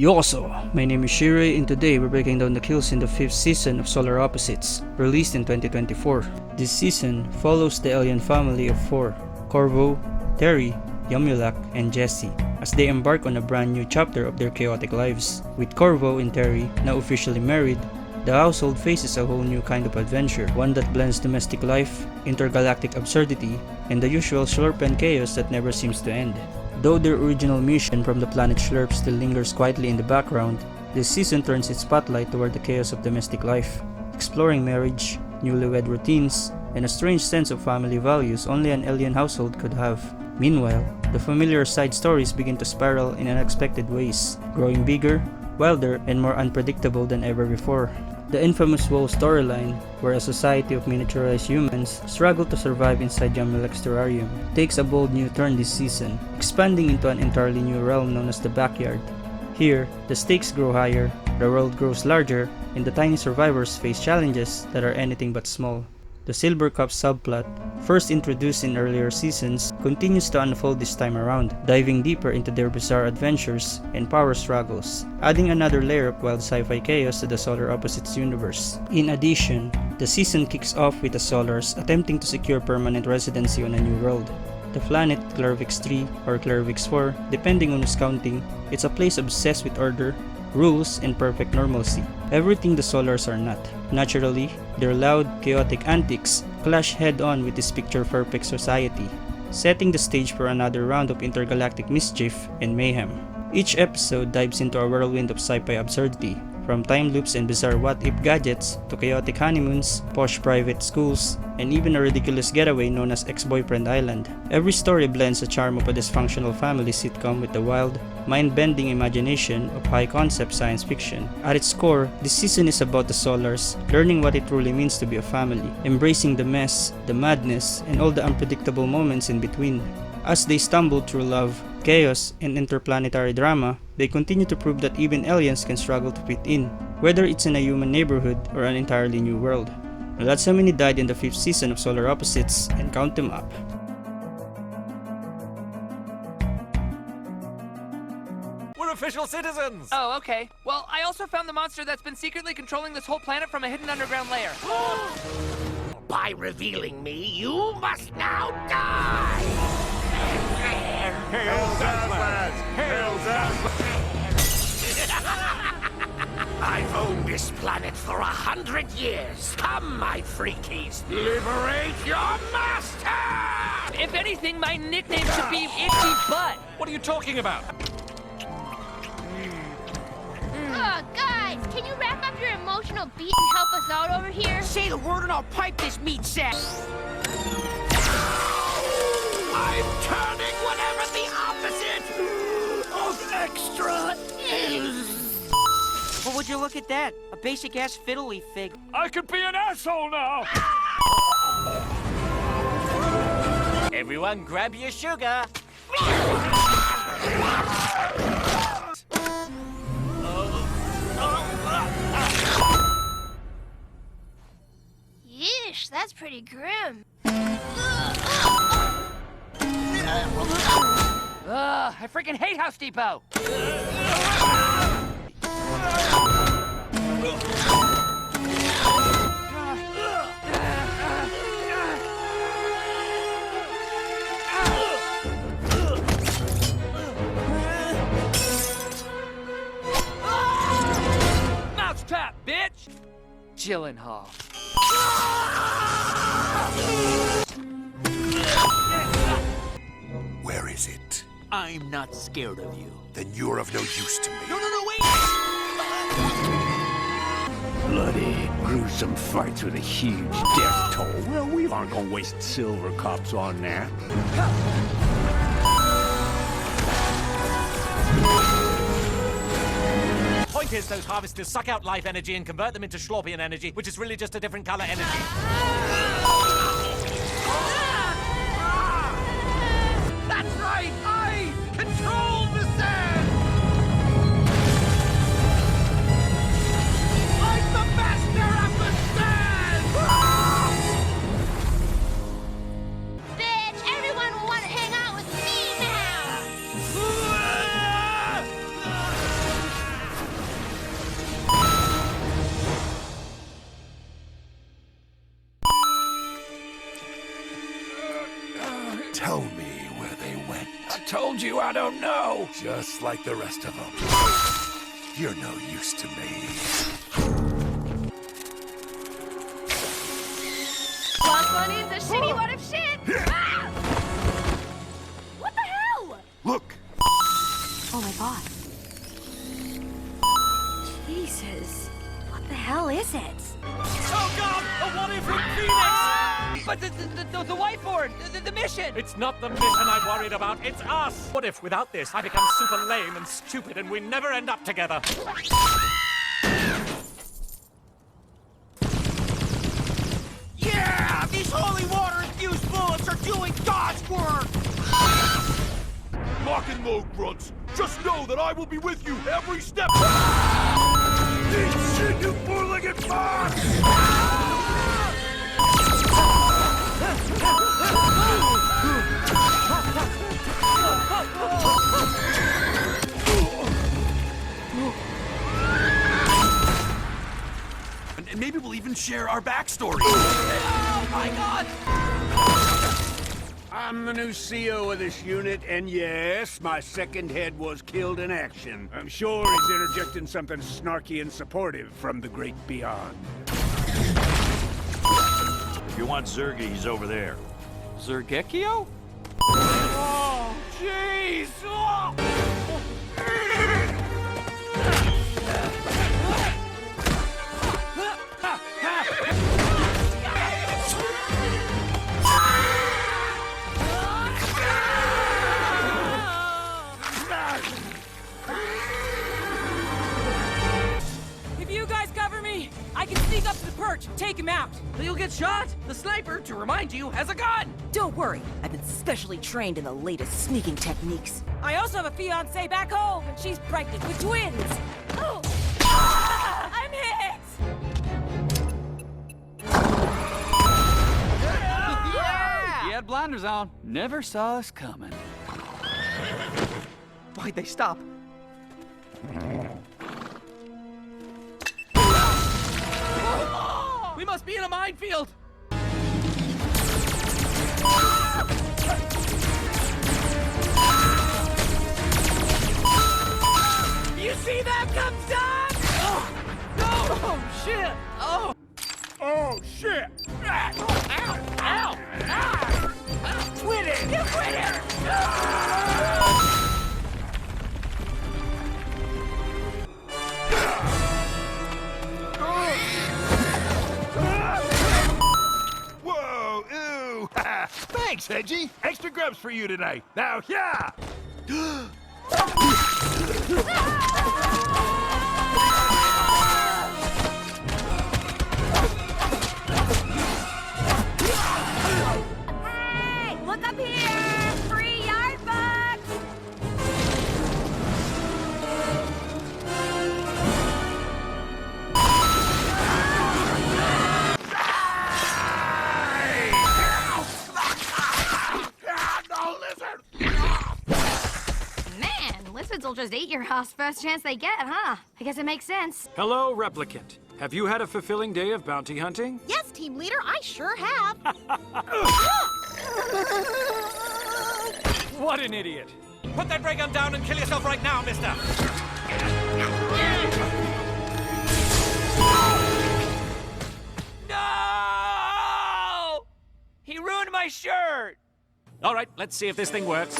Yoso! My name is Shiroi and today we're breaking down the kills in the 5th season of Solar Opposites, released in 2024. This season follows the alien family of 4, Korvo, Terry, Yumyulack, and Jesse, as they embark on a brand new chapter of their chaotic lives. With Korvo and Terry now officially married, the household faces a whole new kind of adventure, one that blends domestic life, intergalactic absurdity, and the usual slurp chaos that never seems to end. Though their original mission from the planet Slurp still lingers quietly in the background, this season turns its spotlight toward the chaos of domestic life, exploring marriage, newlywed routines, and a strange sense of family values only an alien household could have. Meanwhile, the familiar side stories begin to spiral in unexpected ways, growing bigger, wilder, and more unpredictable than ever before. The infamous WoW storyline, where a society of miniaturized humans struggle to survive inside Yumyulack's terrarium, takes a bold new turn this season, expanding into an entirely new realm known as the Backyard. Here, the stakes grow higher, the world grows larger, and the tiny survivors face challenges that are anything but small. The Silver Cup subplot, first introduced in earlier seasons, continues to unfold this time around, diving deeper into their bizarre adventures and power struggles, adding another layer of wild sci-fi chaos to the Solar Opposites universe. In addition, the season kicks off with the Solars attempting to secure permanent residency on a new world. The planet Clervix 3 or Clervix 4, depending on who's counting, it's a place obsessed with order, rules, and perfect normalcy. Everything the Solars are not. Naturally, their loud, chaotic antics clash head-on with this picture-perfect society, setting the stage for another round of intergalactic mischief and mayhem. Each episode dives into a whirlwind of sci-fi absurdity, from time loops and bizarre what-if gadgets to chaotic honeymoons, posh private schools, and even a ridiculous getaway known as Ex-Boyfriend Island. Every story blends the charm of a dysfunctional family sitcom with the wild, mind-bending imagination of high-concept science fiction. At its core, this season is about the Solars learning what it truly means to be a family, embracing the mess, the madness, and all the unpredictable moments in between. As they stumble through love, chaos, and interplanetary drama, they continue to prove that even aliens can struggle to fit in, whether it's in a human neighborhood or an entirely new world. Well, that's how many died in the 5th season of Solar Opposites, and count them up. We're official citizens! Oh, okay. Well, I also found the monster that's been secretly controlling this whole planet from a hidden underground lair. By revealing me, you must now die! Hail Zazlaz! Hail I've owned this planet for 100 years. Come, my freakies, liberate your master! If anything, my nickname should be Itchy Butt. What are you talking about? Guys, can you wrap up your emotional beat and help us out over here? Say the word and I'll pipe this meat sack! I'm turning whatever the opposite of extra is! Well, would you look at that? A basic-ass fiddly fig. I could be an asshole now! Everyone grab your sugar. Yeesh, that's pretty grim. I freaking hate House Depot. Mousetrap, bitch! Gyllenhaal. Where is it? I'm not scared of you. Then you're of no use to me. No, wait! Bloody, gruesome fights with a huge death toll. Well, we aren't gonna waste silver cups on that. Point is, those harvesters suck out life energy and convert them into Schlorpian energy, which is really just a different color energy. That's right! I control the sand! I'm the master of the sand! Bitch, everyone will want to hang out with me now! tell me where they went. I told you I don't know. Just like the rest of them. You're no use to me. Boss Bunny's a shitty one of shit. Ah! What the hell? Look! Oh my god. Jesus. What the hell is it? Oh God! A what-if in Phoenix! But the whiteboard, the mission. It's not the mission I'm worried about, it's us! What if, without this, I become super lame and stupid and we never end up together? Yeah! These holy water-infused bullets are doing God's work! Lock and load, grunts. Just know that I will be with you every step. Eat shit, you four-legged fox! And maybe we'll even share our backstory. Oh my god! I'm the new CO of this unit, and yes, my second head was killed in action. I'm sure he's interjecting something snarky and supportive from the great beyond. If you want Zergy, he's over there. Zergekio? Oh, jeez! Oh. I can sneak up to the perch, take him out. But you'll get shot. The sniper, to remind you, has a gun. Don't worry, I've been specially trained in the latest sneaking techniques. I also have a fiancée back home, and she's pregnant with twins. Oh! Ah! I'm hit! Yeah! He had blinders on. Never saw us coming. Why'd they stop? We must be in a minefield! You see that come down? Oh, no! Oh, shit! Oh! Oh, shit! Ow! Ow! Ow! Quit it! You quit it! Whoa, ooh! Thanks, Edgy. Extra grubs for you tonight. Now, yeah! Hey, look up here! Free yard bucks! Man, lizards will just eat your house first chance they get, huh? I guess it makes sense. Hello, replicant. Have you had a fulfilling day of bounty hunting? Yes, team leader, I sure have. What an idiot. Put that ray gun down and kill yourself right now, mister! No! He ruined my shirt! All right, let's see if this thing works.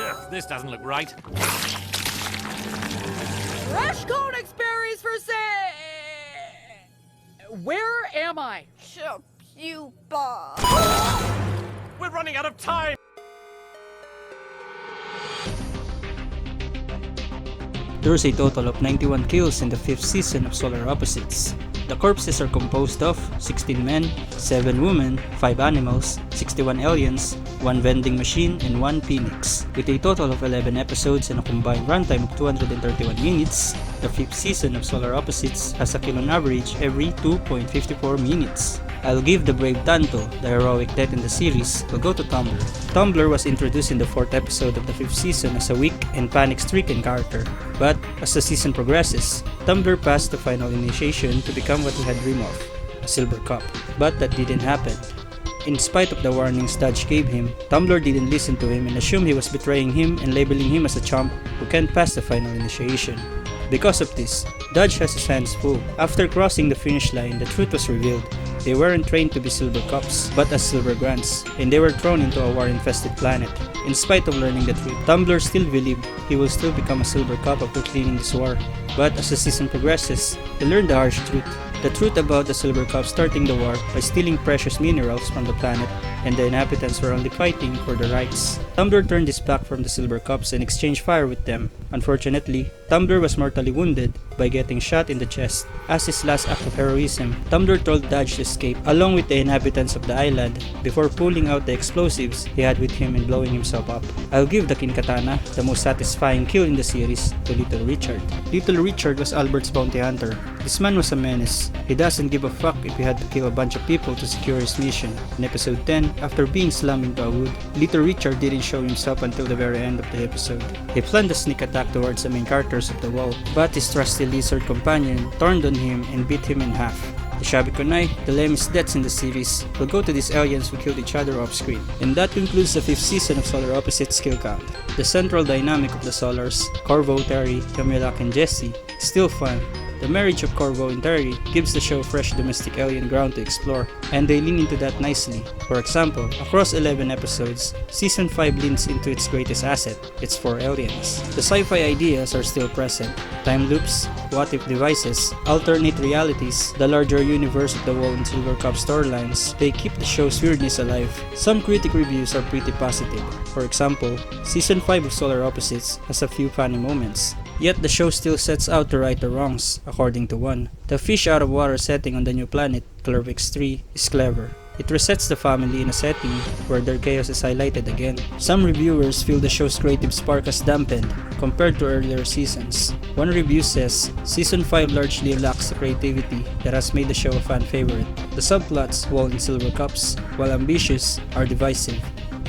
Ugh, this doesn't look right. Fresh Conex berries for sale! Where am I? Pupa. We're running out of time! There was a total of 91 kills in the 5th season of Solar Opposites. The corpses are composed of 16 men, 7 women, 5 animals, 61 aliens, 1 vending machine, and 1 phoenix. With a total of 11 episodes and a combined runtime of 231 minutes, the 5th season of Solar Opposites has a kill on average every 2.54 minutes. I'll give the brave Tanto, the heroic death in the series, will go to Tumblr. Tumblr was introduced in the 4th episode of the 5th season as a weak and panic-stricken character, but as the season progresses, Tumblr passed the final initiation to become what we had dreamed of, a silver cup. But that didn't happen. In spite of the warnings Dodge gave him, Tumblr didn't listen to him and assumed he was betraying him and labeling him as a chump who can't pass the final initiation. Because of this, Dodge has his hands full. After crossing the finish line, the truth was revealed. They weren't trained to be silver cups, but as silver grants, and they were thrown into a war-infested planet. In spite of learning the truth, Tumblr still believed he will still become a silver cup after cleaning this war. But as the season progresses, he learned the harsh truth. The truth about the silver cup starting the war by stealing precious minerals from the planet, and the inhabitants were only fighting for their rights. Tumblr turned his back from the silver cups and exchanged fire with them. Unfortunately, Tumblr was mortally wounded by getting shot in the chest. As his last act of heroism, Tumblr told Dodge to escape along with the inhabitants of the island before pulling out the explosives he had with him and blowing himself up. I'll give the Kinkatana, the most satisfying kill in the series, to Little Richard. Little Richard was Albert's bounty hunter. This man was a menace. He doesn't give a fuck if he had to kill a bunch of people to secure his mission. In episode 10, after being slammed into a wood, Little Richard didn't show himself until the very end of the episode. He planned a sneak attack towards the main characters of the wall, but his trusty lizard companion turned on him and beat him in half. The Shabikonai, the lamest deaths in the series, will go to these aliens who killed each other off screen. And that concludes the 5th season of Solar Opposites skill count. The central dynamic of the Solars, Korvo, Terry, Yumyulack and Jesse, is still fun. The marriage of Korvo and Terry gives the show fresh domestic alien ground to explore, and they lean into that nicely. For example, across 11 episodes, Season 5 leans into its greatest asset, its 4 aliens. The sci-fi ideas are still present. Time loops, what-if devices, alternate realities, the larger universe of the Wall and Silver Cup storylines, they keep the show's weirdness alive. Some critic reviews are pretty positive. For example, Season 5 of Solar Opposites has a few funny moments. Yet the show still sets out to right the wrongs, according to one. The fish out of water setting on the new planet, Clervix 3, is clever. It resets the family in a setting where their chaos is highlighted again. Some reviewers feel the show's creative spark has dampened compared to earlier seasons. One review says, Season 5 largely lacks the creativity that has made the show a fan favorite. The subplots, Wall and Silver Cups, while ambitious, are divisive.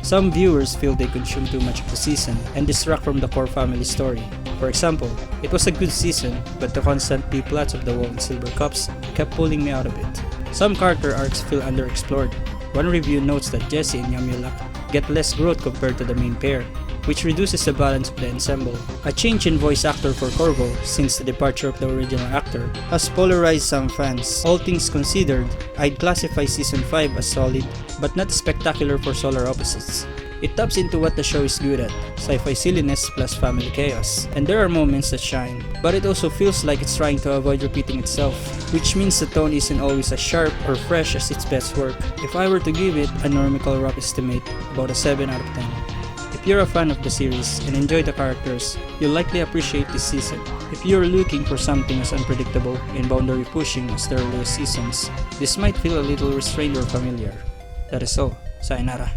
Some viewers feel they consume too much of the season and distract from the core family story. For example, it was a good season, but the constant B-plots of the Wall and Silver Cups kept pulling me out of it. Some character arcs feel underexplored. One review notes that Jesse and Yumyulack get less growth compared to the main pair, which reduces the balance of the ensemble. A change in voice actor for Korvo since the departure of the original actor has polarized some fans. All things considered, I'd classify Season 5 as solid, but not spectacular for Solar Opposites. It taps into what the show is good at, sci-fi silliness plus family chaos, and there are moments that shine, but it also feels like it's trying to avoid repeating itself, which means the tone isn't always as sharp or fresh as its best work. If I were to give it a normical rough estimate, about a 7 out of 10. If you're a fan of the series and enjoy the characters, you'll likely appreciate this season. If you're looking for something as unpredictable and boundary pushing as the earlier seasons, this might feel a little restrained or familiar. That is all. Sayonara.